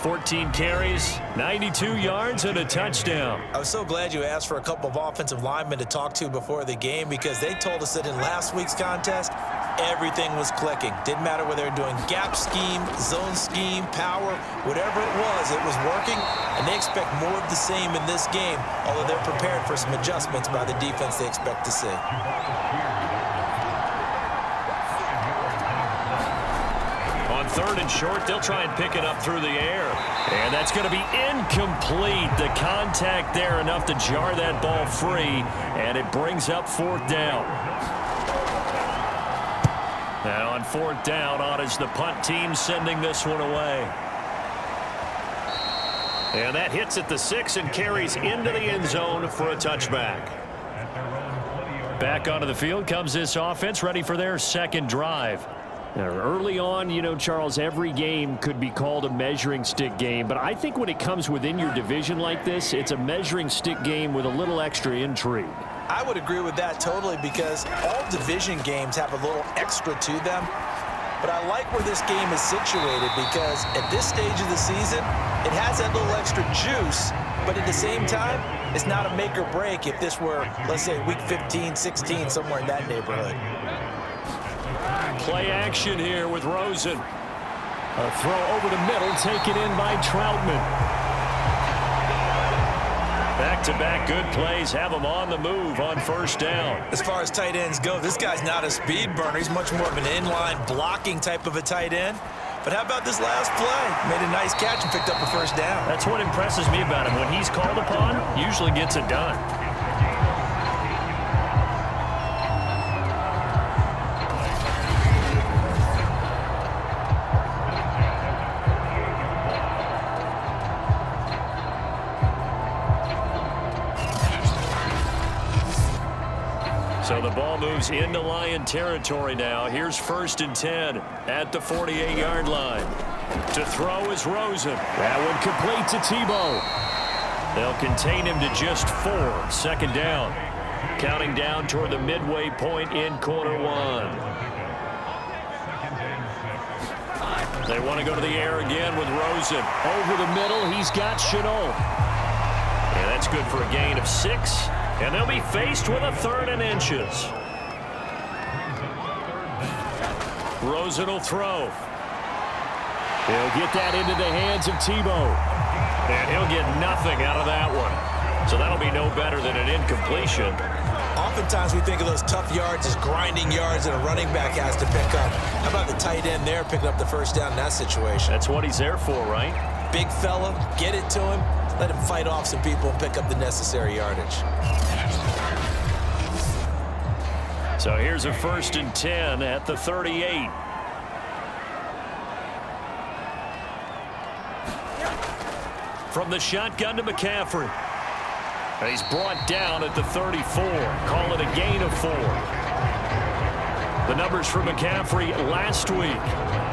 14 carries, 92 yards, and a touchdown. I was so glad you asked for a couple of offensive linemen to talk to before the game, because they told us that in last week's contest, everything was clicking. Didn't matter whether they were doing gap scheme, zone scheme, power, whatever it was working, and they expect more of the same in this game, although they're prepared for some adjustments by the defense they expect to see. On 3rd and short, they'll try and pick it up through the air. And that's going to be incomplete. The contact there enough to jar that ball free, and it brings up 4th down. Now on 4th down, on is the punt team sending this one away. And that hits at the 6 and carries into the end zone for a touchback. Back onto the field comes this offense, ready for their 2nd drive. Now, early on, you know, Charles, every game could be called a measuring stick game, but I think when it comes within your division like this, it's a measuring stick game with a little extra intrigue. I would agree with that totally, because all division games have a little extra to them. But I like where this game is situated, because at this stage of the season, it has that little extra juice, but at the same time, it's not a make or break if this were, let's say, week 15, 16, somewhere in that neighborhood. Play action here with Rosen. A throw over the middle, taken in by Troutman. Back-to-back good plays have him on the move on 1st down. As far as tight ends go, this guy's not a speed burner. He's much more of an inline blocking type of a tight end. But how about this last play? Made a nice catch and picked up a 1st down. That's what impresses me about him. When he's called upon, usually gets it done. So the ball moves into Lion territory now. Here's 1st and 10 at the 48-yard line. To throw is Rosen. That one complete to Tebow. They'll contain him to just 4. 2nd down. Counting down toward the midway point in quarter 1. They want to go to the air again with Rosen. Over the middle, he's got Chenault. And that's good for a gain of 6. And they'll be faced with a 3rd and inches. Rosen will throw. He'll get that into the hands of Tebow. And he'll get nothing out of that one. So that'll be no better than an incompletion. Oftentimes we think of those tough yards as grinding yards that a running back has to pick up. How about the tight end there picking up the 1st down in that situation? That's what he's there for, right? Big fella, get it to him. Let him fight off some people and pick up the necessary yardage. So here's a 1st and 10 at the 38. From the shotgun to McCaffrey. He's brought down at the 34. Call it a gain of 4. The numbers for McCaffrey last week.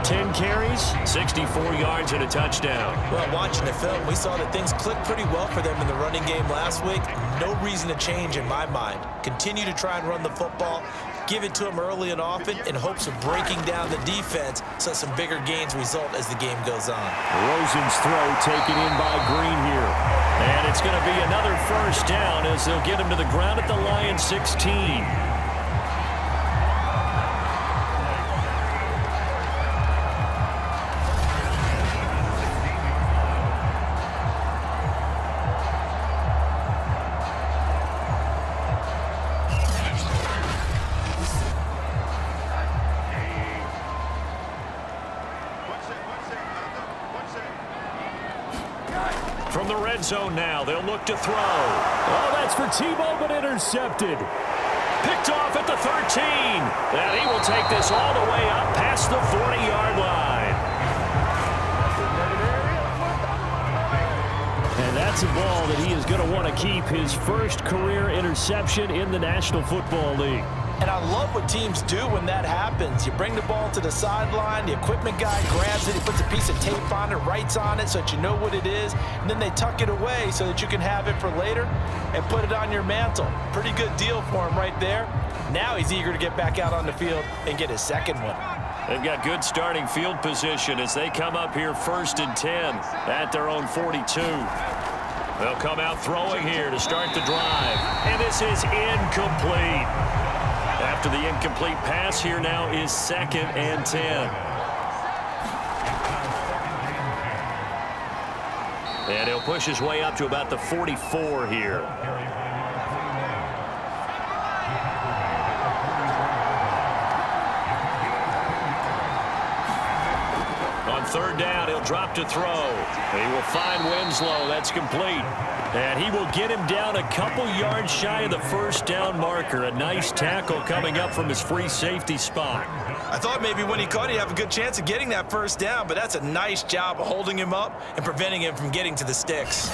10 carries, 64 yards, and a touchdown. Well, watching the film, we saw that things clicked pretty well for them in the running game last week. No reason to change in my mind. Continue to try and run the football, give it to them early and often in hopes of breaking down the defense so some bigger gains result as the game goes on. Rosen's throw taken in by Green here. And it's going to be another 1st down as they'll get him to the ground at the Lion 16. From the red zone now, they'll look to throw. Oh, that's for Tebow, but intercepted. Picked off at the 13. And he will take this all the way up past the 40-yard line. And that's a ball that he is going to want to keep, his 1st career interception in the National Football League. And I love what teams do when that happens. You bring the ball to the sideline, the equipment guy grabs it, he puts a piece of tape on it, writes on it so that you know what it is, and then they tuck it away so that you can have it for later and put it on your mantle. Pretty good deal for him right there. Now he's eager to get back out on the field and get his 2nd one. They've got good starting field position as they come up here 1st and 10 at their own 42. They'll come out throwing here to start the drive. And this is incomplete. After the incomplete pass, here now is 2nd and 10. And he'll push his way up to about the 44 here. On 3rd down, he'll drop to throw. He will find Winslow. That's complete. And he will get him down a couple yards shy of the 1st down marker. A nice tackle coming up from his free safety spot. I thought maybe when he caught, he'd have a good chance of getting that 1st down, but that's a nice job of holding him up and preventing him from getting to the sticks.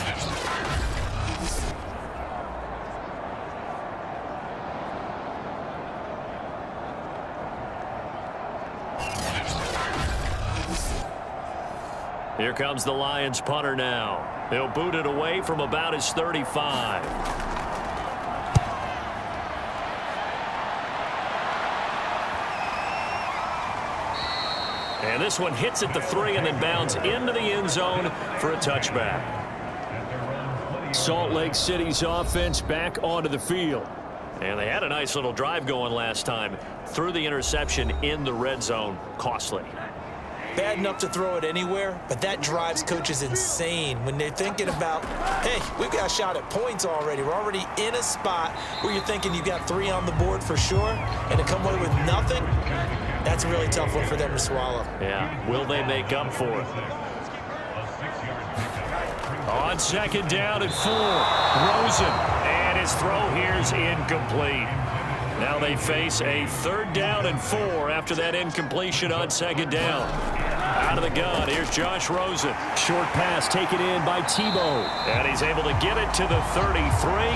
Here comes the Lions punter now. He'll boot it away from about his 35. And this one hits at the 3 and then bounds into the end zone for a touchback. Salt Lake City's offense back onto the field. And they had a nice little drive going last time. Threw the interception in the red zone. Costly. Bad enough to throw it anywhere, but that drives coaches insane when they're thinking about, hey, we've got a shot at points already. We're already in a spot where you're thinking you've got 3 on the board for sure, and to come away with nothing, that's a really tough one for them to swallow. Yeah, will they make up for it? On 2nd down and 4, Rosen, and his throw here's incomplete. Now they face a 3rd down and 4 after that incompletion on 2nd down. Out of the gun, here's Josh Rosen. Short pass taken in by Tebow. And he's able to get it to the 33.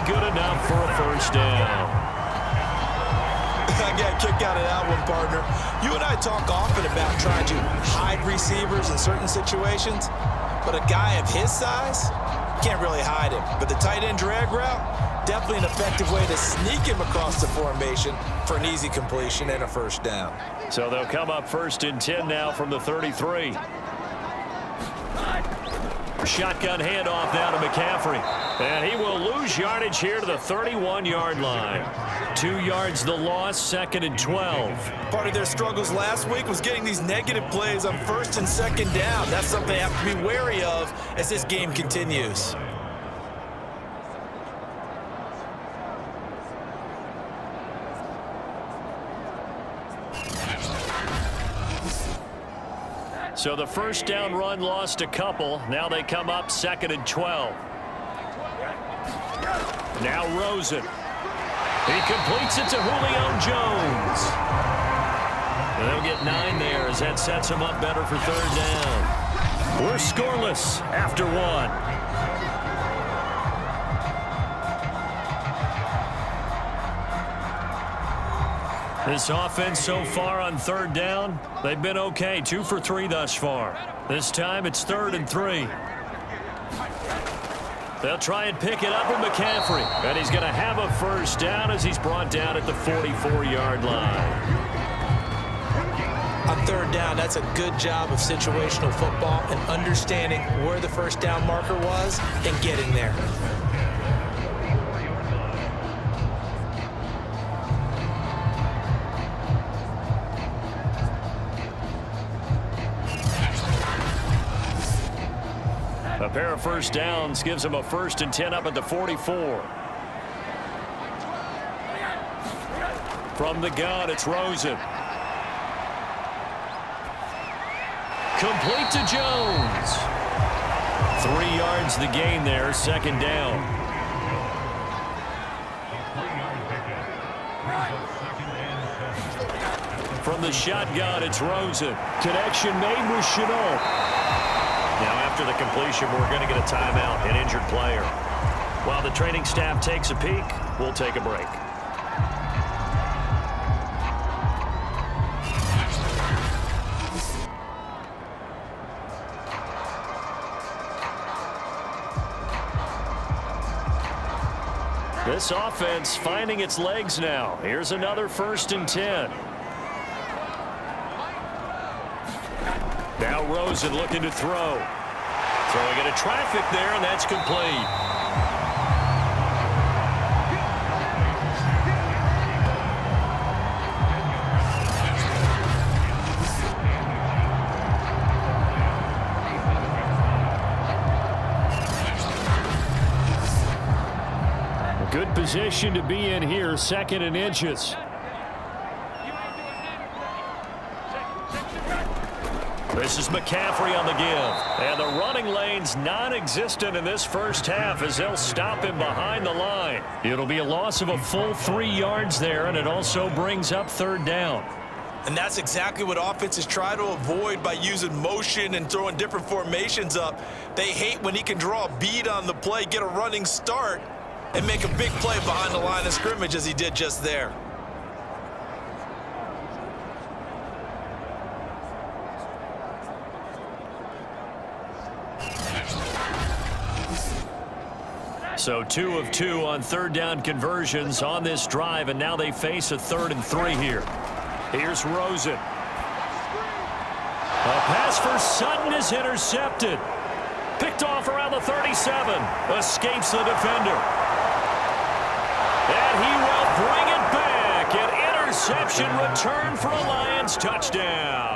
Good enough for a 1st down. I got a kick out of that one, partner. You and I talk often about trying to hide receivers in certain situations, but a guy of his size, can't really hide him. But the tight end drag route, definitely an effective way to sneak him across the formation for an easy completion and a 1st down. So they'll come up 1st and 10 now from the 33. Shotgun handoff now to McCaffrey. And he will lose yardage here to the 31-yard line. 2 yards the loss, 2nd and 12. Part of their struggles last week was getting these negative plays on 1st and 2nd down. That's something they have to be wary of as this game continues. So the 1st down run lost a couple. Now they come up 2nd and 12. Now Rosen. He completes it to Julio Jones. And they'll get 9 there as that sets him up better for 3rd down. We're scoreless after 1. This offense so far on 3rd down, they've been okay. 2 for 3 thus far. This time it's 3rd and 3. They'll try and pick it up with McCaffrey. And he's going to have a 1st down as he's brought down at the 44-yard line. On 3rd down, that's a good job of situational football and understanding where the 1st down marker was and getting there. A pair of 1st downs gives him a 1st and 10 up at the 44. From the gun, it's Rosen. Complete to Jones. 3 yards the gain there, 2nd down. From the shotgun, it's Rosen. Connection made with Chenault. Now, after the completion, we're going to get a timeout, an injured player. While the training staff takes a peek, we'll take a break. This offense finding its legs now. Here's another 1st and 10. Rosen looking to throw. Throwing into traffic there, and that's complete. Good position to be in here, 2nd and inches. This is McCaffrey on the give. And the running lane's non-existent in this first half as they'll stop him behind the line. It'll be a loss of a full 3 yards there, and it also brings up 3rd down. And that's exactly what offenses try to avoid by using motion and throwing different formations up. They hate when he can draw a bead on the play, get a running start, and make a big play behind the line of scrimmage as he did just there. So 2 of 2 on 3rd down conversions on this drive, and now they face a 3rd and 3 here. Here's Rosen. A pass for Sutton is intercepted. Picked off around the 37. Escapes the defender. And he will bring it back. An interception return for a Lions touchdown.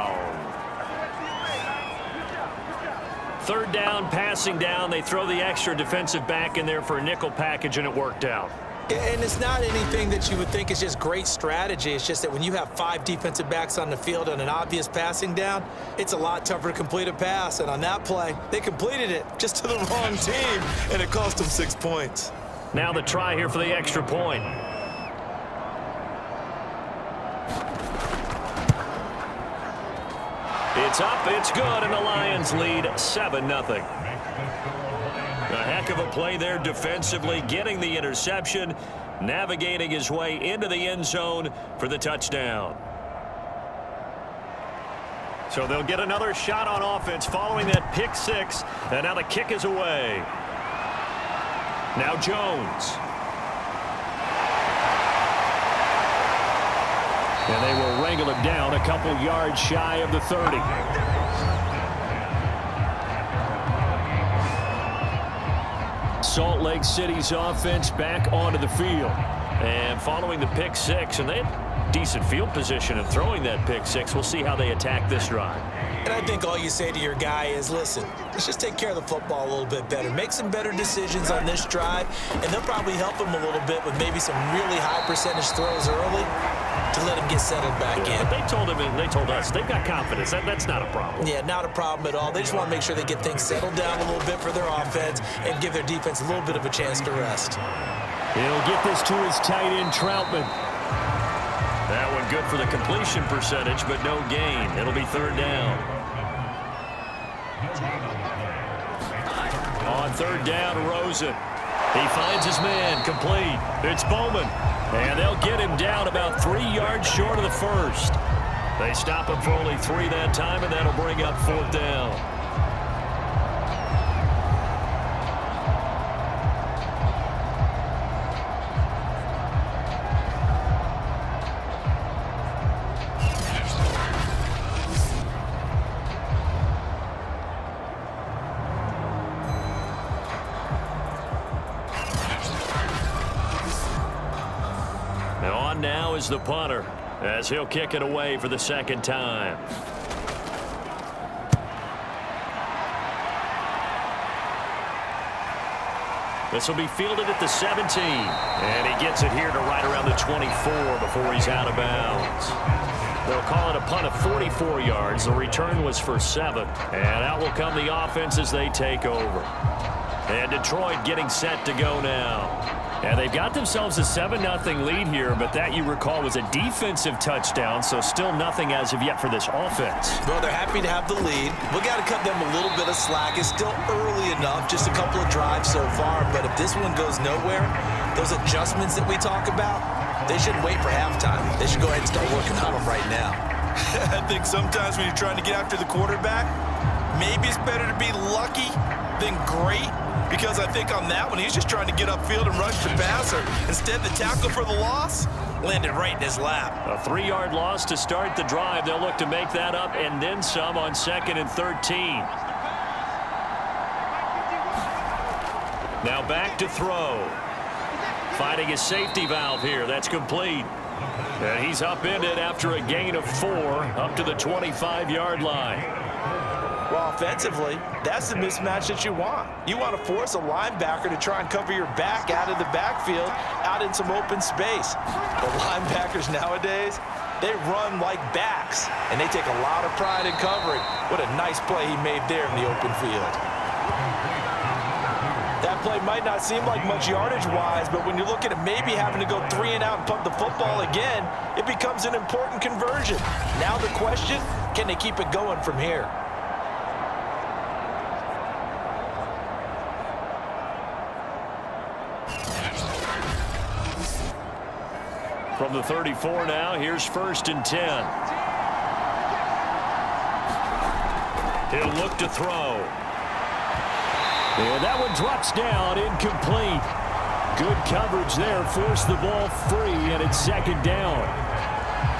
3rd down, passing down. They throw the extra defensive back in there for a nickel package, and it worked out. And it's not anything that you would think is just great strategy. It's just that when you have 5 defensive backs on the field on an obvious passing down, it's a lot tougher to complete a pass. And on that play, they completed it just to the wrong team, and it cost them 6 points. Now the try here for the extra point. It's up, it's good, and the Lions lead 7-0. A heck of a play there defensively, getting the interception, navigating his way into the end zone for the touchdown. So they'll get another shot on offense following that pick 6, and now the kick is away. Now Jones. And they will wrangle him down a couple yards shy of the 30. Salt Lake City's offense back onto the field. And following the pick 6, and they had decent field position of throwing that pick 6. We'll see how they attack this drive. And I think all you say to your guy is, listen, let's just take care of the football a little bit better. Make some better decisions on this drive, and they'll probably help him a little bit with maybe some really high percentage throws early to let him get settled back in. But they told him, and they told us, they've got confidence. That's not a problem. Yeah, not a problem at all. They just want to make sure they get things settled down a little bit for their offense and give their defense a little bit of a chance to rest. He'll get this to his tight end, Troutman. That one good for the completion percentage, but no gain. It'll be 3rd down. On 3rd down, Rosen. He finds his man, complete. It's Bowman. And they'll get him down about 3 yards short of the first. They stop him for only 3 that time, and that'll bring up 4th down. Now is the punter as he'll kick it away for the 2nd time. This will be fielded at the 17, and he gets it here to right around the 24 before he's out of bounds. They'll call it a punt of 44 yards. The return was for 7, and out will come the offense as they take over. And Detroit getting set to go now. And they've got themselves a 7-0 lead here, but that, you recall, was a defensive touchdown, so still nothing as of yet for this offense. Well, they're happy to have the lead. We got to cut them a little bit of slack. It's still early enough, just a couple of drives so far, but if this one goes nowhere, those adjustments that we talk about, they shouldn't wait for halftime. They should go ahead and start working on them right now. I think sometimes when you're trying to get after the quarterback, maybe it's better to be lucky than great. Because I think on that one, he's just trying to get upfield and rush the passer. Instead, the tackle for the loss, landed right in his lap. A 3-yard loss to start the drive. They'll look to make that up and then some on 2nd and 13. Now back to throw. Finding his safety valve here. That's complete. And he's upended after a gain of 4 up to the 25-yard line. Well, offensively, that's the mismatch that you want. You want to force a linebacker to try and cover your back out of the backfield, out in some open space. The linebackers nowadays, they run like backs, and they take a lot of pride in covering. What a nice play he made there in the open field. That play might not seem like much yardage-wise, but when you look at it maybe having to go 3 and out and pump the football again, it becomes an important conversion. Now the question, can they keep it going from here? From the 34 now, here's 1st and 10. He'll look to throw. And that one drops down, incomplete. Good coverage there, forced the ball free, and it's 2nd down.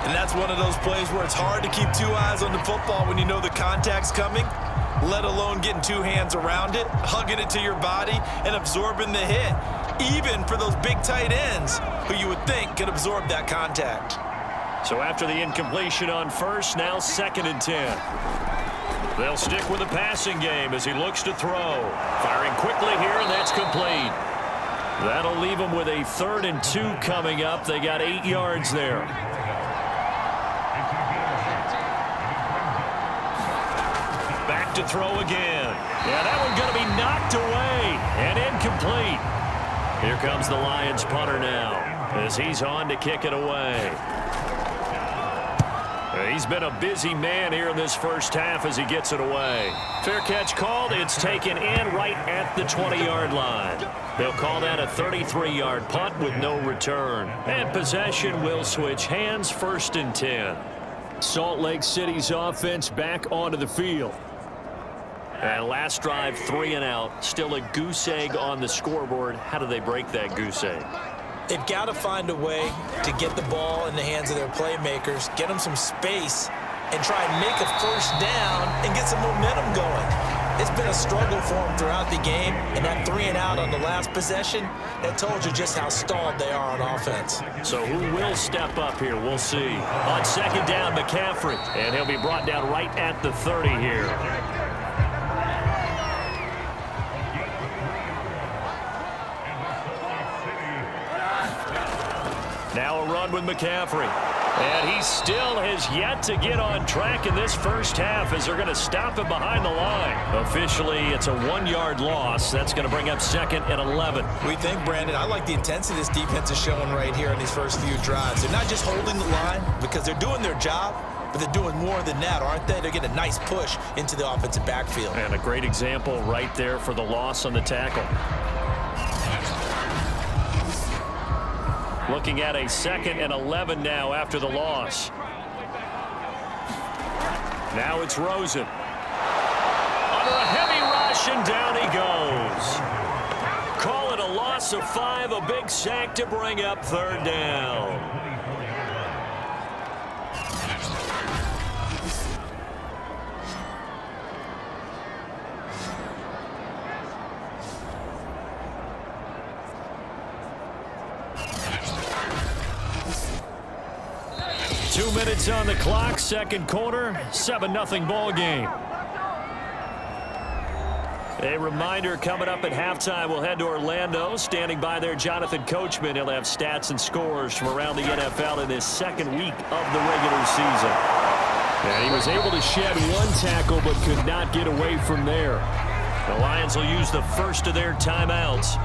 And that's one of those plays where it's hard to keep 2 eyes on the football when you know the contact's coming, let alone getting 2 hands around it, hugging it to your body, and absorbing the hit, even for those big tight ends who you would think could absorb that contact. So after the incompletion on 1st, now 2nd and 10. They'll stick with the passing game as he looks to throw. Firing quickly here, and that's complete. That'll leave him with a 3rd and 2 coming up. They got 8 yards there. Back to throw again. Yeah, that one going to be knocked away and incomplete. Here comes the Lions punter now as he's on to kick it away. He's been a busy man here in this first half as he gets it away. Fair catch called. It's taken in right at the 20-yard line. They'll call that a 33-yard punt with no return. And possession will switch hands, 1st and 10. Salt Lake City's offense back onto the field. And last drive, 3 and out. Still a goose egg on the scoreboard. How do they break that goose egg? They've got to find a way to get the ball in the hands of their playmakers, get them some space, and try and make a 1st down and get some momentum going. It's been a struggle for them throughout the game, and that 3 and out on the last possession, that told you just how stalled they are on offense. So who will step up here? We'll see. On 2nd down, McCaffrey, and he'll be brought down right at the 30 here. Now a run with McCaffrey. And he still has yet to get on track in this first half as they're going to stop him behind the line. Officially, it's a 1-yard loss. That's going to bring up 2nd and 11. We think, Brandon, I like the intensity this defense is showing right here in these first few drives. They're not just holding the line because they're doing their job, but they're doing more than that, aren't they? They're getting a nice push into the offensive backfield. And a great example right there for the loss on the tackle. Looking at a 2nd and 11 now after the loss. Now it's Rosen. Under a heavy rush, and down he goes. Call it a loss of 5, a big sack to bring up 3rd down. Two minutes on the clock, 2nd quarter, 7-0 ball game. A reminder coming up at halftime, we'll head to Orlando. Standing by there, Jonathan Coachman. He'll have stats and scores from around the NFL in his 2nd week of the regular season. And he was able to shed 1 tackle but could not get away from there. The Lions will use the first of their timeouts.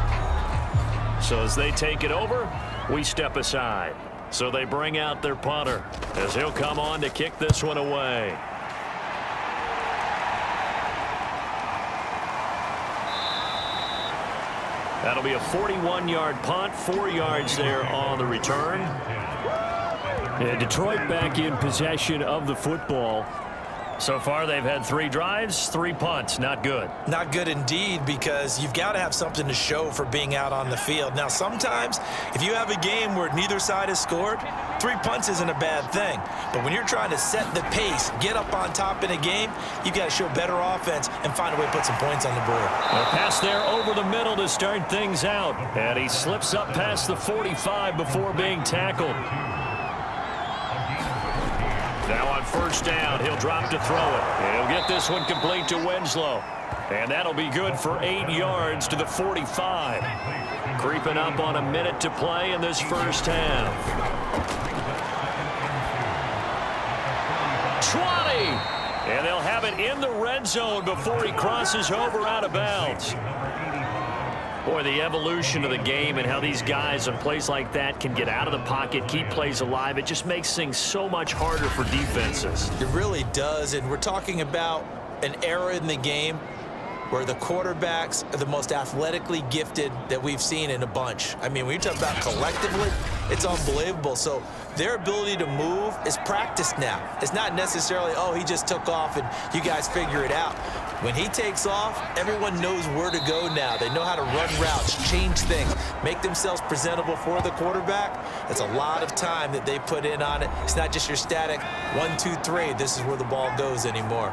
So as they take it over, we step aside. So they bring out their punter as he'll come on to kick this one away. That'll be a 41-yard punt, 4 yards there on the return. And Detroit back in possession of the football. So far, they've had 3 drives, 3 punts. Not good. Not good indeed, because you've got to have something to show for being out on the field. Now, sometimes if you have a game where neither side has scored, 3 punts isn't a bad thing. But when you're trying to set the pace, get up on top in a game, you've got to show better offense and find a way to put some points on the board. A pass there over the middle to start things out. And he slips up past the 45 before being tackled. Now on first down, he'll drop to throw it. He'll get this one complete to Winslow. And that'll be good for 8 yards to the 45. Creeping up on a minute to play in this first half. 20! And they'll have it in the red zone before he crosses over out of bounds. Boy, the evolution of the game and how these guys on plays like that can get out of the pocket, keep plays alive, it just makes things so much harder for defenses. It really does, and we're talking about an era in the game where the quarterbacks are the most athletically gifted that we've seen in a bunch. I mean, when you talk about collectively, it's unbelievable. So their ability to move is practiced now. It's not necessarily, oh, he just took off and you guys figure it out. When he takes off, everyone knows where to go now. They know how to run routes, change things, make themselves presentable for the quarterback. It's a lot of time that they put in on it. It's not just your static 1, 2, 3, this is where the ball goes anymore.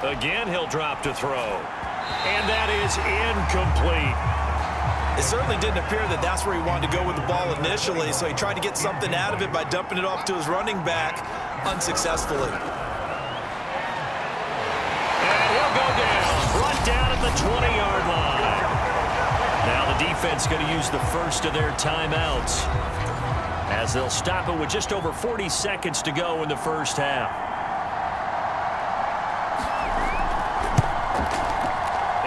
Again, he'll drop to throw. And that is incomplete. It certainly didn't appear that that's where he wanted to go with the ball initially, so he tried to get something out of it by dumping it off to his running back unsuccessfully. And he'll go down, brought down at the 20-yard line. Now the defense going to use the first of their timeouts as they'll stop it with just over 40 seconds to go in the first half.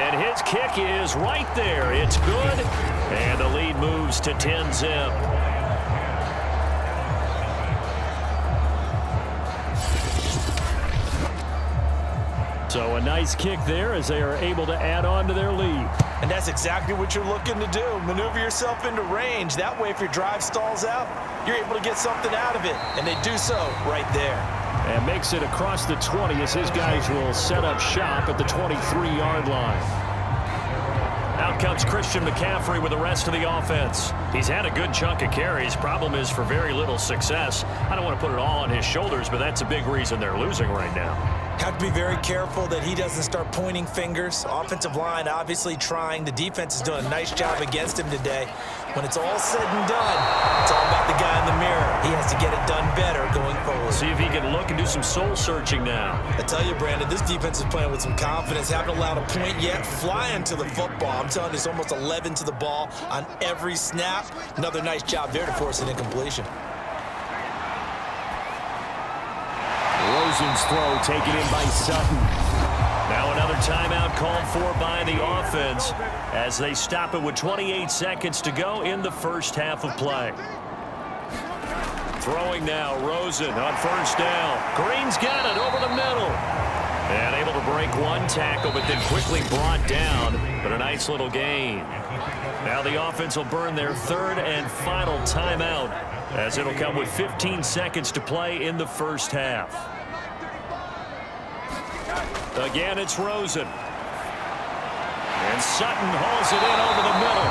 And his kick is right there. It's good. And the lead moves to 10-zip. So a nice kick there as they are able to add on to their lead. And that's exactly what you're looking to do. Maneuver yourself into range. That way, if your drive stalls out, you're able to get something out of it. And they do so right there. And makes it across the 20 as his guys will set up shop at the 23-yard line. Out comes Christian McCaffrey with the rest of the offense. He's had a good chunk of carries. Problem is for very little success. I don't want to put it all on his shoulders, but that's a big reason they're losing right now. Have to be very careful that he doesn't start pointing fingers. Offensive line obviously trying. The defense is doing a nice job against him today. When it's all said and done, it's all about the guy in the mirror. He has to get it done better going forward. See if he can look and do some soul searching now. I tell you, Brandon, this defense is playing with some confidence. Haven't allowed a point yet. Flying to the football. I'm telling you, it's almost 11 to the ball on every snap. Another nice job there to force an incompletion. Rosen's throw taken in by Sutton. Now another timeout called for by the offense as they stop it with 28 seconds to go in the first half of play. Throwing now, Rosen on first down. Green's got it over the middle. And able to break one tackle, but then quickly brought down. But a nice little gain. Now the offense will burn their third and final timeout as it'll come with 15 seconds to play in the first half. Again, it's Rosen. And Sutton hauls it in over the middle.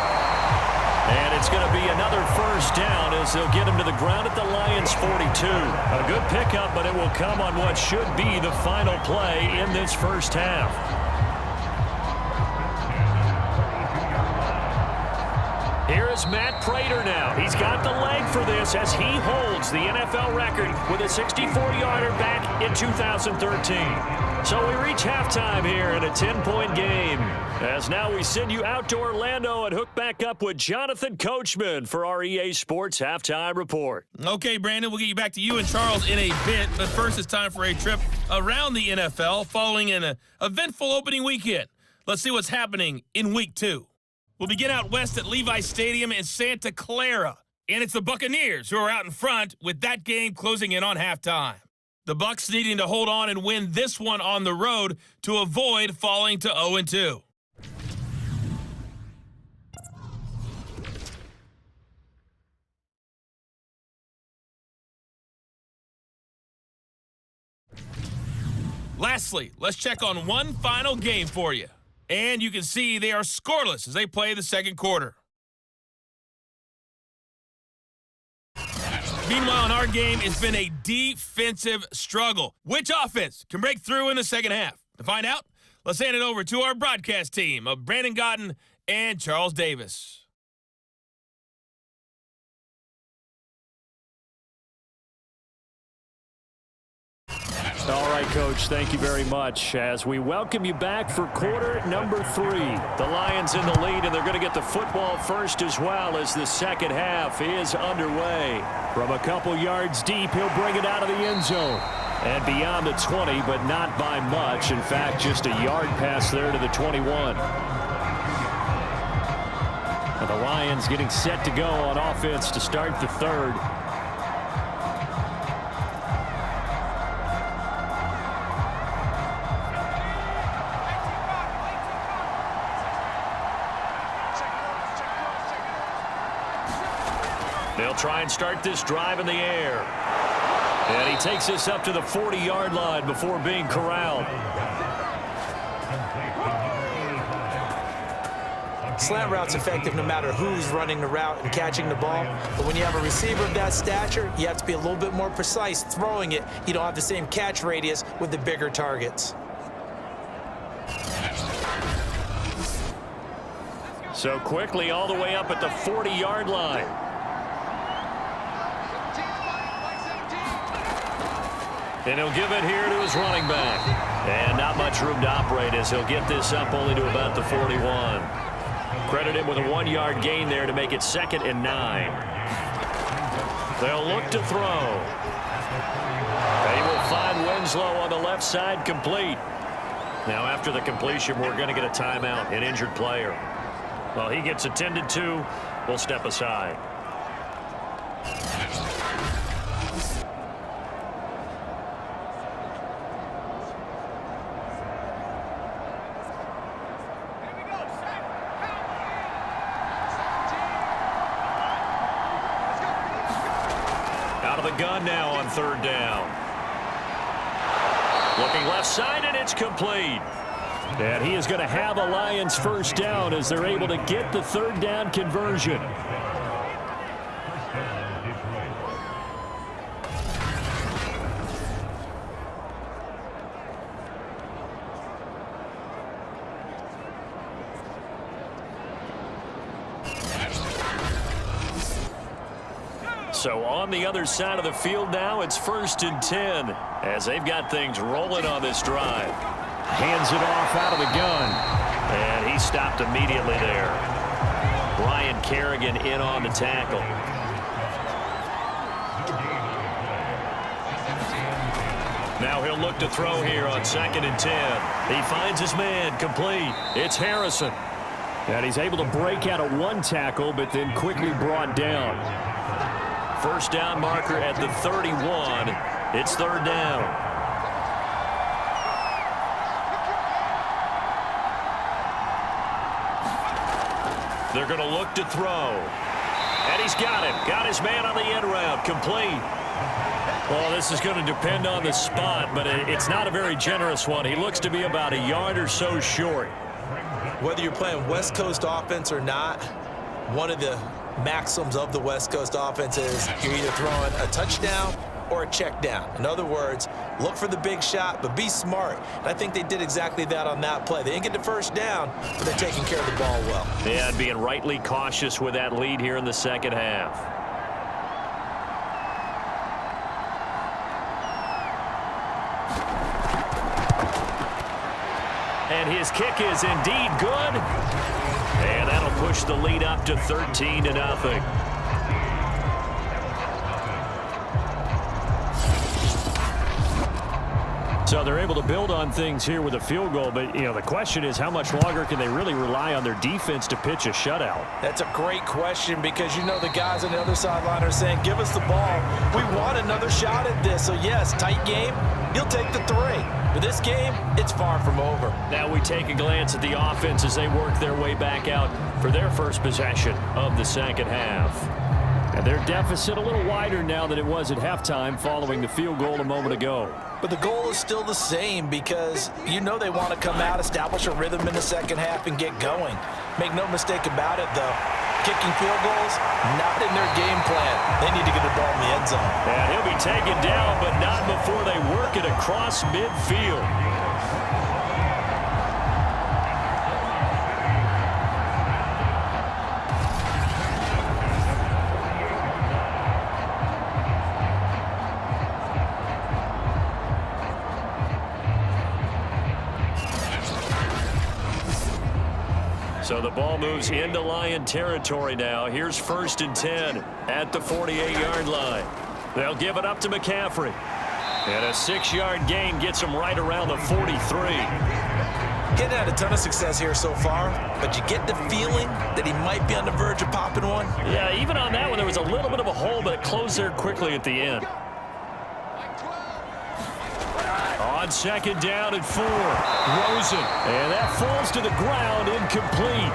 And it's going to be another first down as they'll get him to the ground at the Lions' 42. A good pickup, but it will come on what should be the final play in this first half. Here is Matt Prater now. He's got the leg for this as he holds the NFL record with a 64-yarder back in 2013. So we reach halftime here in a 10-point game. As now we send you out to Orlando and hook back up with Jonathan Coachman for our EA Sports Halftime Report. Okay, Brandon, we'll get you back to you and Charles in a bit. But first, it's time for a trip around the NFL following an eventful opening weekend. Let's see what's happening in Week 2. We'll begin out west at Levi Stadium in Santa Clara. And it's the Buccaneers who are out in front with that game closing in on halftime. The Bucs needing to hold on and win this one on the road to avoid falling to 0-2. Lastly, let's check on one final game for you. And you can see they are scoreless as they play the second quarter. Meanwhile, in our game, it's been a defensive struggle. Which offense can break through in the second half? To find out, let's hand it over to our broadcast team of Brandon Gotten and Charles Davis. All right, Coach, thank you very much. As we welcome you back for quarter number 3. The Lions in the lead, and they're going to get the football first as well as the second half is underway. From a couple yards deep, he'll bring it out of the end zone. And beyond the 20, but not by much. In fact, just a yard pass there to the 21. And the Lions getting set to go on offense to start the third. They'll try and start this drive in the air. And he takes this up to the 40-yard line before being corralled. Slant route's effective no matter who's running the route and catching the ball. But when you have a receiver of that stature, you have to be a little bit more precise throwing it. You don't have the same catch radius with the bigger targets. So quickly all the way up at the 40-yard line. And he'll give it here to his running back. And not much room to operate as he'll get this up only to about the 41. Credit him with a 1-yard gain there to make it 2nd and 9. They'll look to throw. They will find Winslow on the left side complete. Now after the completion, we're going to get a timeout, an injured player. Well, he gets attended to. We'll step aside. Out of the gun now on 3rd down. Looking left side, and it's complete. And he is going to have a Lions first down as they're able to get the 3rd down conversion. So on the other side of the field now, it's 1st and 10 as they've got things rolling on this drive. Hands it off out of the gun. And he stopped immediately there. Ryan Kerrigan in on the tackle. Now he'll look to throw here on 2nd and 10. He finds his man complete. It's Harrison. And he's able to break out of 1 tackle, but then quickly brought down. First down marker at the 31. It's 3rd down. They're going to look to throw. And he's got him. Got his man on the end route. Complete. Well, this is going to depend on the spot, but it's not a very generous one. He looks to be about a yard or so short. Whether you're playing West Coast offense or not, one of the maxims of the West Coast offense is you're either throwing a touchdown or a check down. In other words, look for the big shot, but be smart. And I think they did exactly that on that play. They didn't get the first down, but they're taking care of the ball well. Yeah, and being rightly cautious with that lead here in the second half. And his kick is indeed good. And that'll push the lead up to 13-0. So they're able to build on things here with a field goal, but the question is how much longer can they really rely on their defense to pitch a shutout? That's a great question because the guys on the other sideline are saying, give us the ball. We want another shot at this. So yes, tight game, you'll take the 3. But this game, it's far from over. Now we take a glance at the offense as they work their way back out for their first possession of the second half. And their deficit a little wider now than it was at halftime following the field goal a moment ago. But the goal is still the same because you know they want to come out, establish a rhythm in the second half, and get going. Make no mistake about it, though. Kicking field goals, not in their game plan. They need to get the ball in the end zone. And he'll be taken down, but not before they work it across midfield. So the ball moves into Lion territory now. Here's 1st and 10 at the 48-yard line. They'll give it up to McCaffrey. And a 6-yard gain gets him right around the 43. Getting had a ton of success here so far, but you get the feeling that he might be on the verge of popping one. Yeah, even on that one, there was a little bit of a hole, but it closed there quickly at the end. On 2nd down and 4, Rosen. And that falls to the ground, incomplete.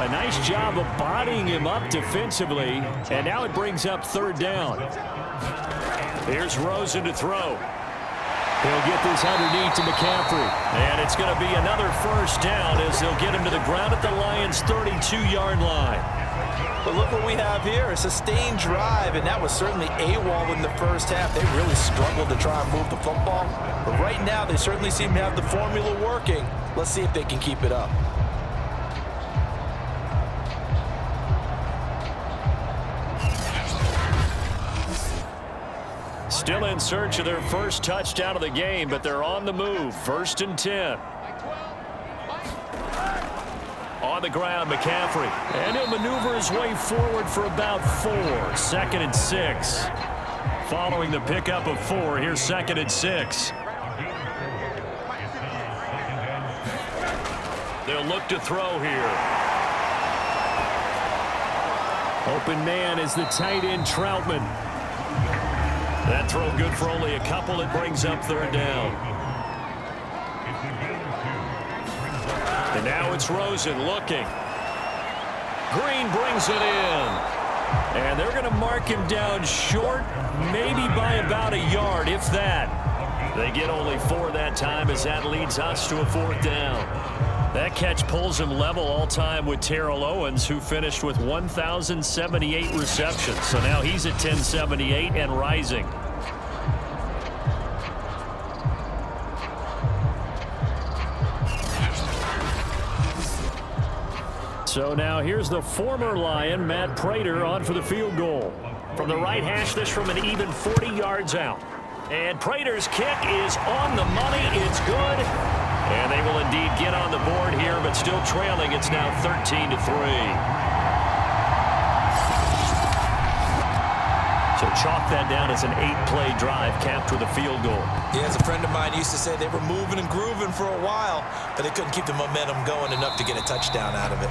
A nice job of bodying him up defensively, and now it brings up 3rd down. Here's Rosen to throw. He'll get this underneath to McCaffrey. And it's going to be another 1st down as they'll get him to the ground at the Lions' 32-yard line. But look what we have here, a sustained drive, and that was certainly AWOL in the first half. They really struggled to try and move the football. But right now, they certainly seem to have the formula working. Let's see if they can keep it up. Still in search of their first touchdown of the game, but they're on the move. 1st and 10. On the ground, McCaffrey. And he'll maneuver his way forward for about 4. 2nd and 6. Following the pickup of 4, here's 2nd and 6. They'll look to throw here. Open man is the tight end, Troutman. That throw good for only a couple. It brings up 3rd down. And now it's Rosen looking. Green brings it in. And they're going to mark him down short, maybe by about a yard, if that. They get only 4 that time as that leads us to a 4th down. That catch pulls him level all-time with Terrell Owens, who finished with 1,078 receptions. So now he's at 1,078 and rising. So now here's the former Lion, Matt Prater, on for the field goal. From the right hash, this from an even 40 yards out. And Prater's kick is on the money. It's good. And they will indeed get on the board here, but still trailing. It's now 13-3. So chalk that down as an 8-play drive capped with a field goal. Yeah, as a friend of mine used to say, they were moving and grooving for a while, but they couldn't keep the momentum going enough to get a touchdown out of it.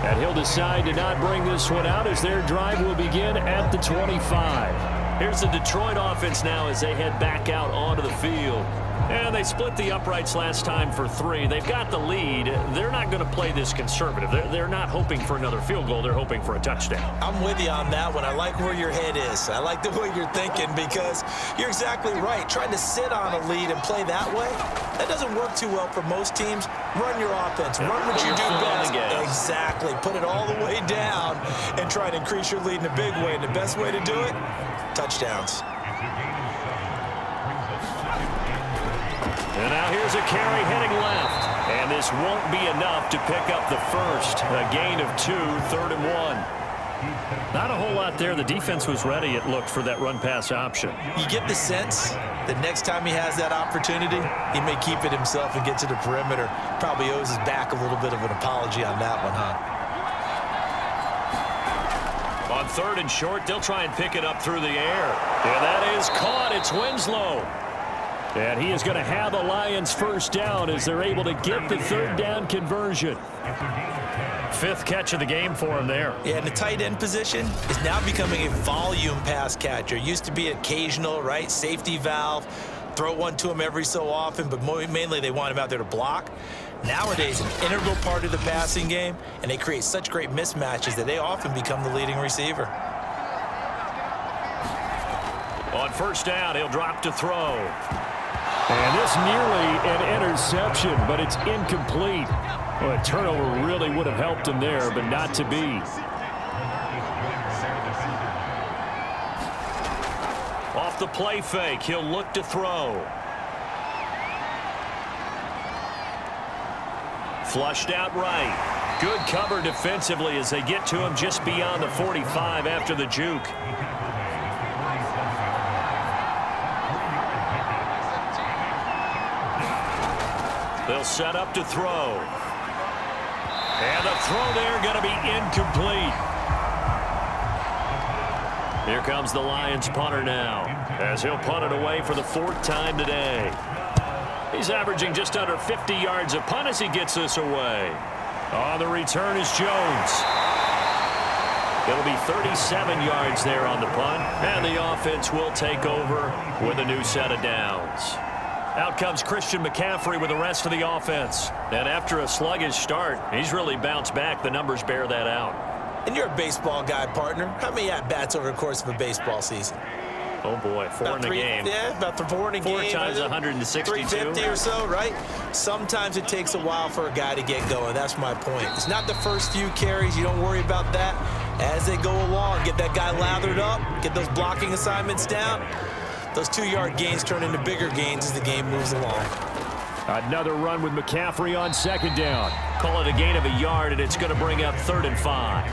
And he'll decide to not bring this one out as their drive will begin at the 25. Here's the Detroit offense now as they head back out onto the field. And they split the uprights last time for 3. They've got the lead. They're not going to play this conservative. They're not hoping for another field goal. They're hoping for a touchdown. I'm with you on that one. I like where your head is. I like the way you're thinking because you're exactly right. Trying to sit on a lead and play that way, that doesn't work too well for most teams. Run your offense. Run what you do best. Exactly. Put it all the way down and try to increase your lead in a big way. And the best way to do it, touchdowns. And now here's a carry heading left. And this won't be enough to pick up the first. A gain of 2, 3rd and 1. Not a whole lot there. The defense was ready, it looked, for that run-pass option. You get the sense that next time he has that opportunity, he may keep it himself and get to the perimeter. Probably owes his back a little bit of an apology on that one, huh? On 3rd and short, they'll try and pick it up through the air. And that is caught. It's Winslow. And he is going to have the Lions first down as they're able to get the 3rd down conversion. 5th catch of the game for him there. Yeah, and the tight end position is now becoming a volume pass catcher. Used to be occasional, right? Safety valve. Throw one to him every so often, but mainly they want him out there to block. Nowadays, an integral part of the passing game, and they create such great mismatches that they often become the leading receiver. On first down, he'll drop to throw. And this nearly an interception, but it's incomplete. Well, a turnover really would have helped him there, but not to be. Off the play fake, he'll look to throw. Flushed out right. Good cover defensively as they get to him just beyond the 45 after the juke. They'll set up to throw. And the throw there going to be incomplete. Here comes the Lions punter now, as he'll punt it away for the 4th time today. He's averaging just under 50 yards a punt as he gets this away. On the return is Jones. It'll be 37 yards there on the punt, and the offense will take over with a new set of downs. Out comes Christian McCaffrey with the rest of the offense. And after a sluggish start, he's really bounced back. The numbers bear that out. And you're a baseball guy, partner. How many at-bats over the course of a baseball season? Oh, boy, 4 in a game. Yeah, about 4 in a game. 4 times 162. 350 or so, right? Sometimes it takes a while for a guy to get going. That's my point. It's not the first few carries. You don't worry about that. As they go along, get that guy lathered up, get those blocking assignments down. Those 2-yard gains turn into bigger gains as the game moves along. Another run with McCaffrey on 2nd down. Call it a gain of a yard, and it's going to bring up 3rd and 5.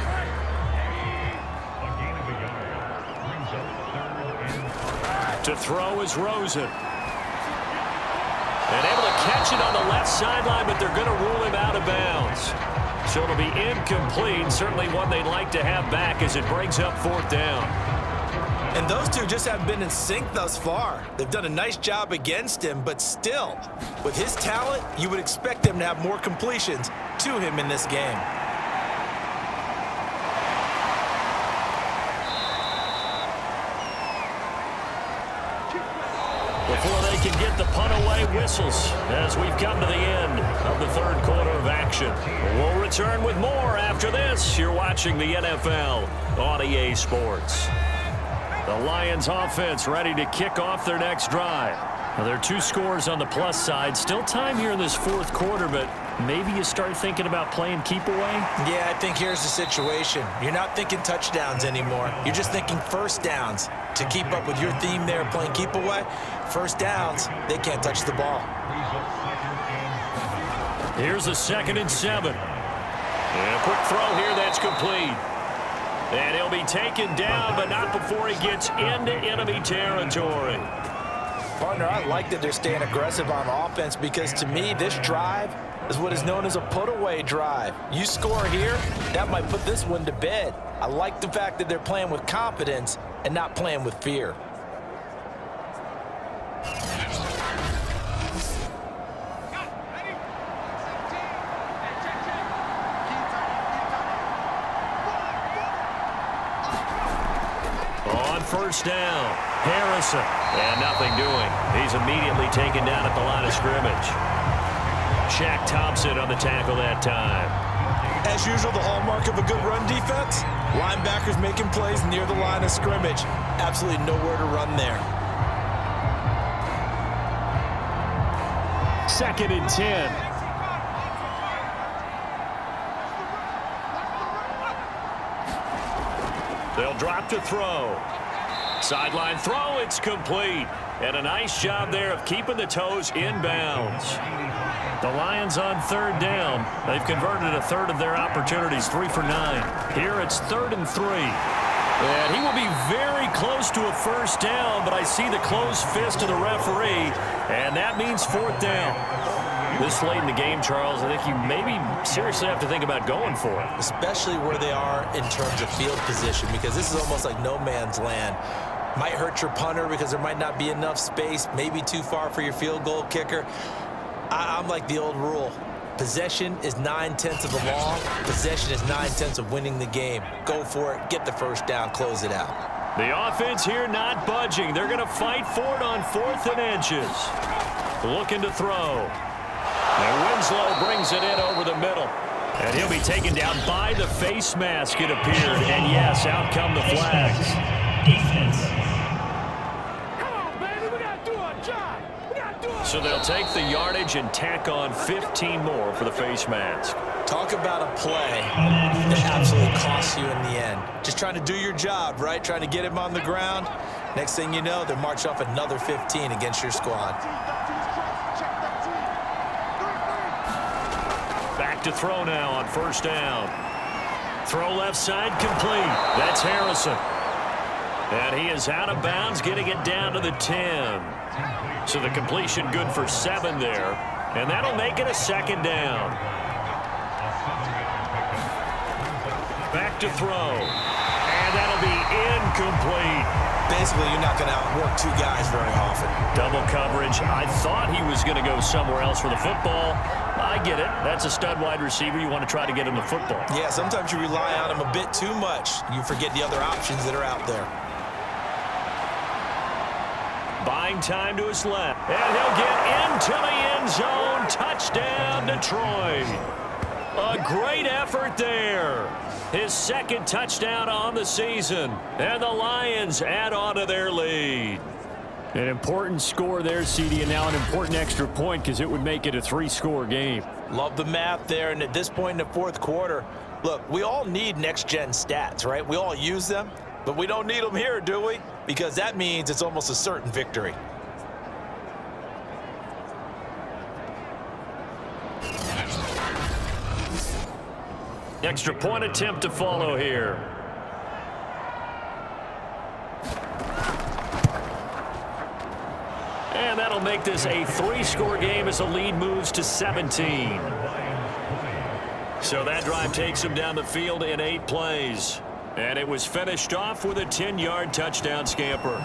To throw is Rosen. And able to catch it on the left sideline, but they're going to rule him out of bounds. So it'll be incomplete. Certainly one they'd like to have back as it brings up 4th down. And those two just haven't been in sync thus far. They've done a nice job against him, but still, with his talent, you would expect him to have more completions to him in this game. Before they can get the punt away, whistles as we've come to the end of the 3rd quarter of action. We'll return with more after this. You're watching the NFL on EA Sports. The Lions offense ready to kick off their next drive. Now, there are 2 scores on the plus side. Still time here in this 4th quarter, but maybe you start thinking about playing keep away? Yeah, I think here's the situation. You're not thinking touchdowns anymore. You're just thinking first downs. To keep up with your theme there, playing keep away, first downs, they can't touch the ball. Here's a 2nd and 7. And a quick throw here that's complete. And he'll be taken down, but not before he gets into enemy territory. Partner, I like that they're staying aggressive on offense because to me, this drive is what is known as a put-away drive. You score here, that might put this one to bed. I like the fact that they're playing with confidence and not playing with fear. On first down, Harrison. And nothing doing. He's immediately taken down at the line of scrimmage. Shaq Thompson on the tackle that time. As usual, the hallmark of a good run defense, linebackers making plays near the line of scrimmage. Absolutely nowhere to run there. 2nd and 10. They'll drop to throw. Sideline throw, it's complete. And a nice job there of keeping the toes inbounds. The Lions on 3rd down. They've converted a 1/3 of their opportunities, 3 for 9. Here it's 3rd and 3. And he will be very close to a first down, but I see the closed fist of the referee, and that means 4th down. This late in the game, Charles, I think you maybe seriously have to think about going for it. Especially where they are in terms of field position, because this is almost like no man's land. Might hurt your punter because there might not be enough space, maybe too far for your field goal kicker. I'm like the old rule. Possession is 9/10 of the law. Possession is 9/10 of winning the game. Go for it. Get the first down. Close it out. The offense here not budging. They're going to fight for it on 4th and inches. Looking to throw. And Winslow brings it in over the middle. And he'll be taken down by the face mask, it appeared. And yes, out come the flags. So they'll take the yardage and tack on 15 more for the face mask. Talk about a play that absolutely costs you in the end. Just trying to do your job, right? Trying to get him on the ground. Next thing you know, they're marching off another 15 against your squad. Back to throw now on first down. Throw left side complete. That's Harrison. And he is out of bounds, getting it down to the 10. So the completion good for 7 there. And that'll make it a second down. Back to throw. And that'll be incomplete. Basically, you're not going to outwork 2 guys very often. Double coverage. I thought he was going to go somewhere else for the football. I get it. That's a stud wide receiver. You want to try to get him the football. Yeah, sometimes you rely on him a bit too much. You forget the other options that are out there. Buying time to his left. And he'll get into the end zone. Touchdown, Detroit. A great effort there. His second touchdown on the season. And the Lions add on to their lead. An important score there, CD, and now an important extra point because it would make it a 3-score game. Love the math there, and at this point in the fourth quarter, look, we all need next-gen stats, right? We all use them, but we don't need them here, do we? Because that means it's almost a certain victory. Extra point attempt to follow here. And that'll make this a 3-score game as the lead moves to 17. So that drive takes him down the field in 8 plays. And it was finished off with a 10-yard touchdown scamper.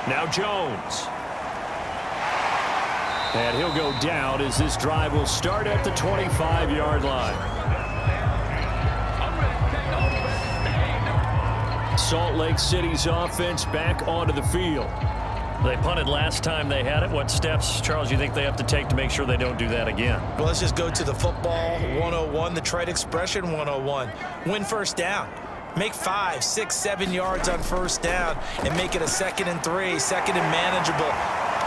Now Jones. And he'll go down as this drive will start at the 25-yard line. Salt Lake City's offense back onto the field. They punted last time they had it. What steps, Charles, you think they have to take to make sure they don't do that again? Well, let's just go to the football 101, the trade expression 101. Win first down. Make 5, 6, 7 yards on first down and make it a 2nd and 3, 2nd and manageable.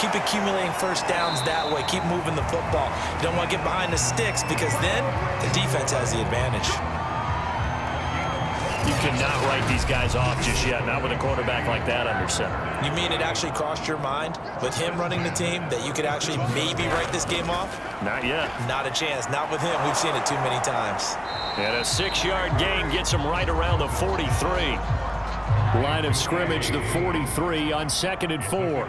Keep accumulating first downs that way. Keep moving the football. You don't want to get behind the sticks because then the defense has the advantage. You cannot write these guys off just yet, not with a quarterback like that under center. You mean it actually crossed your mind with him running the team that you could actually maybe write this game off? Not yet. Not a chance. Not with him. We've seen it too many times. And a 6-yard gain gets him right around the 43. Line of scrimmage, the 43 on 2nd and 4.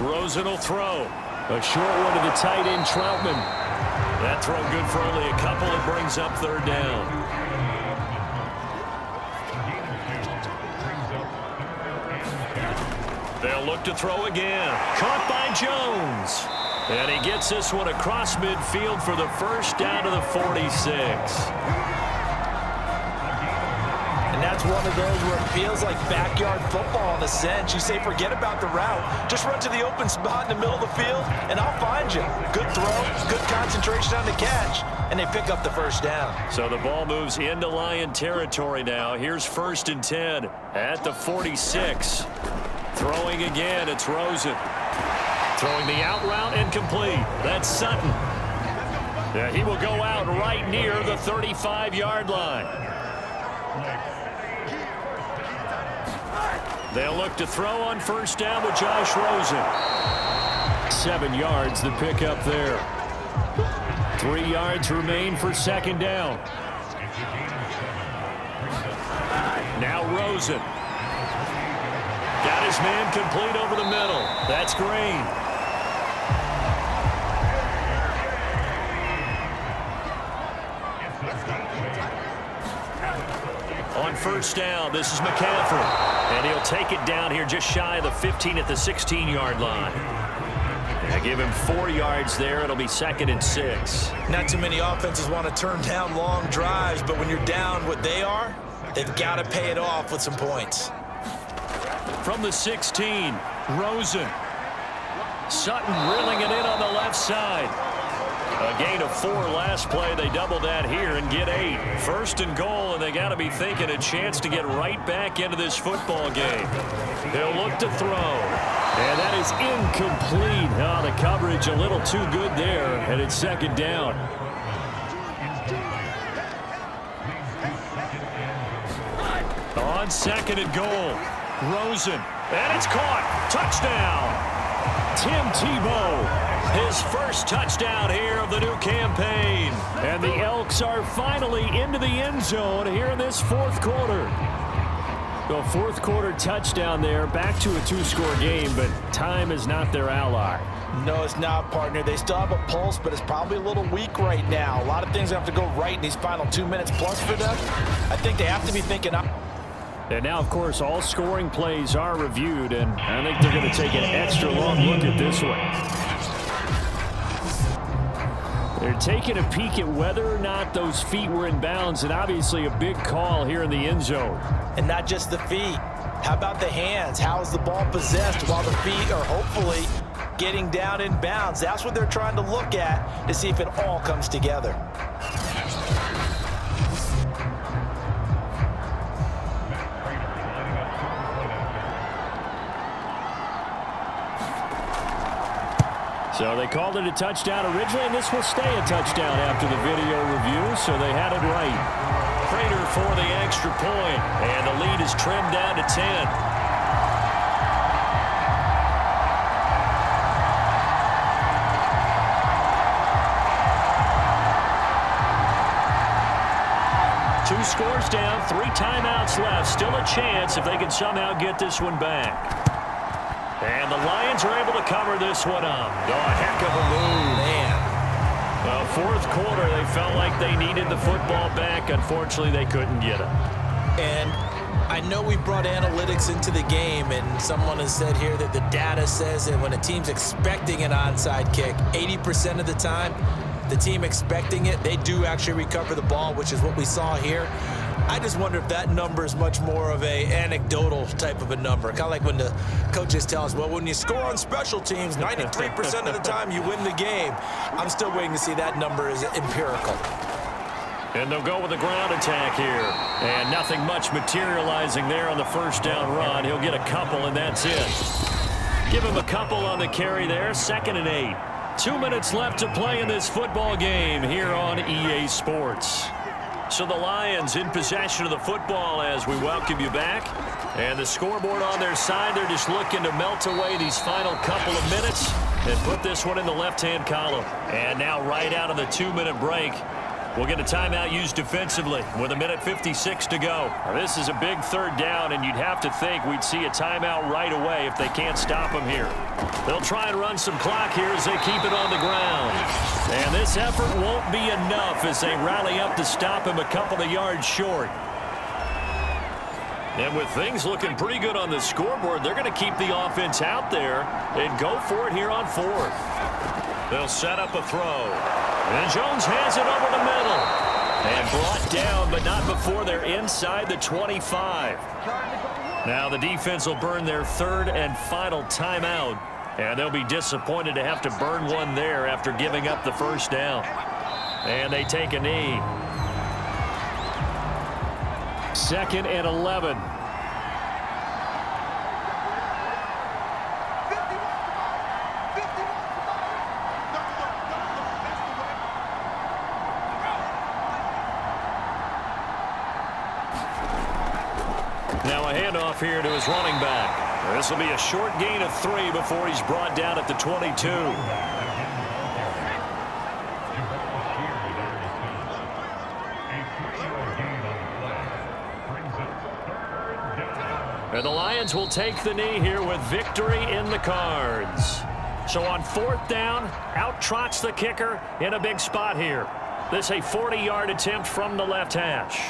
Rosen will throw. A short one to the tight end, Troutman. That throw good for only a couple. It brings up 3rd down. They'll look to throw again. Caught by Jones. And he gets this one across midfield for the first down to the 46. That's one of those where it feels like backyard football in a sense. You say forget about the route. Just run to the open spot in the middle of the field, and I'll find you. Good throw, good concentration on the catch, and they pick up the first down. So the ball moves into Lion territory now. Here's 1st and 10 at the 46. Throwing again, it's Rosen. Throwing the out route and complete. That's Sutton. Yeah, he will go out right near the 35-yard line. They'll look to throw on first down with Josh Rosen. 7 yards the pickup there. 3 yards remain for 2nd down. Now Rosen. Got his man complete over the middle. That's Green. On first down, this is McCaffrey. And he'll take it down here just shy of the 15 at the 16-yard line. And give him 4 yards there. It'll be 2nd and 6. Not too many offenses want to turn down long drives, but when you're down what they are, they've got to pay it off with some points. From the 16, Rosen. Sutton reeling it in on the left side. A gain of 4 last play. They double that here and get 8. 1st and goal, and they got to be thinking a chance to get right back into this football game. They'll look to throw. And that is incomplete. Oh, the coverage a little too good there, and it's 2nd down. On 2nd and goal, Rosen. And it's caught. Touchdown. Tim Tebow. His first touchdown here of the new campaign. And the Elks are finally into the end zone here in this 4th quarter. The 4th quarter touchdown there, back to a 2-score game, but time is not their ally. No, it's not, partner. They still have a pulse, but it's probably a little weak right now. A lot of things have to go right in these final 2 minutes plus for them. I think they have to be thinking. And now, of course, all scoring plays are reviewed, and I think they're going to take an extra long look at this one. They're taking a peek at whether or not those feet were in bounds, and obviously a big call here in the end zone. And not just the feet. How about the hands? How is the ball possessed while the feet are hopefully getting down in bounds? That's what they're trying to look at to see if it all comes together. So they called it a touchdown originally, and this will stay a touchdown after the video review, so they had it right. Prater for the extra point, and the lead is trimmed down to 10. Two scores down, 3 timeouts left. Still a chance if they can somehow get this one back. And the Lions are able to cover this one up. Oh, a heck of a move. Man. Well, 4th quarter, they felt like they needed the football back. Unfortunately, they couldn't get it. And I know we brought analytics into the game, and someone has said here that the data says that when a team's expecting an onside kick, 80% of the time, the team expecting it, they do actually recover the ball, which is what we saw here. I just wonder if that number is much more of a anecdotal type of a number. Kind of like when the coaches tell us, well, when you score on special teams, 93% of the time you win the game. I'm still waiting to see that number is empirical. And they'll go with a ground attack here. And nothing much materializing there on the 1st down run. He'll get a couple, and that's it. Give him a couple on the carry there. 2nd and 8. 2 minutes left to play in this football game here on EA Sports. So the Lions in possession of the football as we welcome you back. And the scoreboard on their side, they're just looking to melt away these final couple of minutes and put this one in the left-hand column. And now right out of the 2-minute break, we'll get a timeout used defensively with 1:56 to go. Now, this is a big 3rd down, and you'd have to think we'd see a timeout right away if they can't stop them here. They'll try and run some clock here as they keep it on the ground. And this effort won't be enough as they rally up to stop him a couple of yards short. And with things looking pretty good on the scoreboard, they're going to keep the offense out there and go for it here on 4th. They'll set up a throw. And Jones has it over the middle. And brought down, but not before they're inside the 25. Now the defense will burn their 3rd and final timeout. And they'll be disappointed to have to burn one there after giving up the 1st down. And they take a knee. 2nd and 11. Now a handoff here to his running back. This will be a short gain of 3 before he's brought down at the 22. And the Lions will take the knee here with victory in the cards. So on 4th down, out trots the kicker in a big spot here. This a 40-yard attempt from the left hash.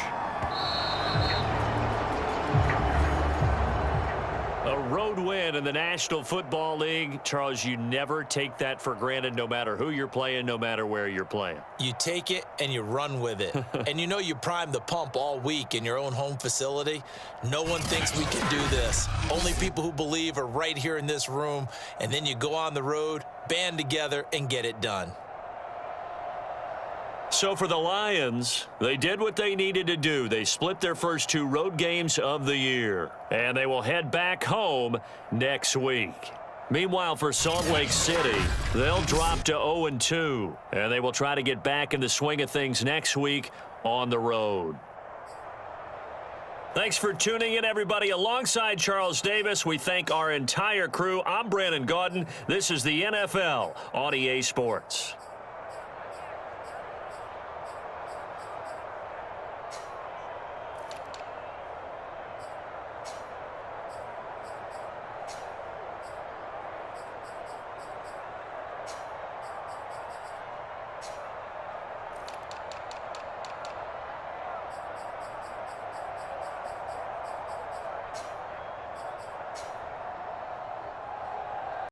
A road win in the National Football League. Charles, you never take that for granted no matter who you're playing, no matter where you're playing. You take it and you run with it. And you know you primed the pump all week in your own home facility. No one thinks we can do this. Only people who believe are right here in this room. And then you go on the road, band together, and get it done. So for the Lions, they did what they needed to do. They split their first 2 road games of the year, and they will head back home next week. Meanwhile, for Salt Lake City, they'll drop to 0-2, and they will try to get back in the swing of things next week on the road. Thanks for tuning in, everybody. Alongside Charles Davis, we thank our entire crew. I'm Brandon Gaudin. This is the NFL on EA Sports.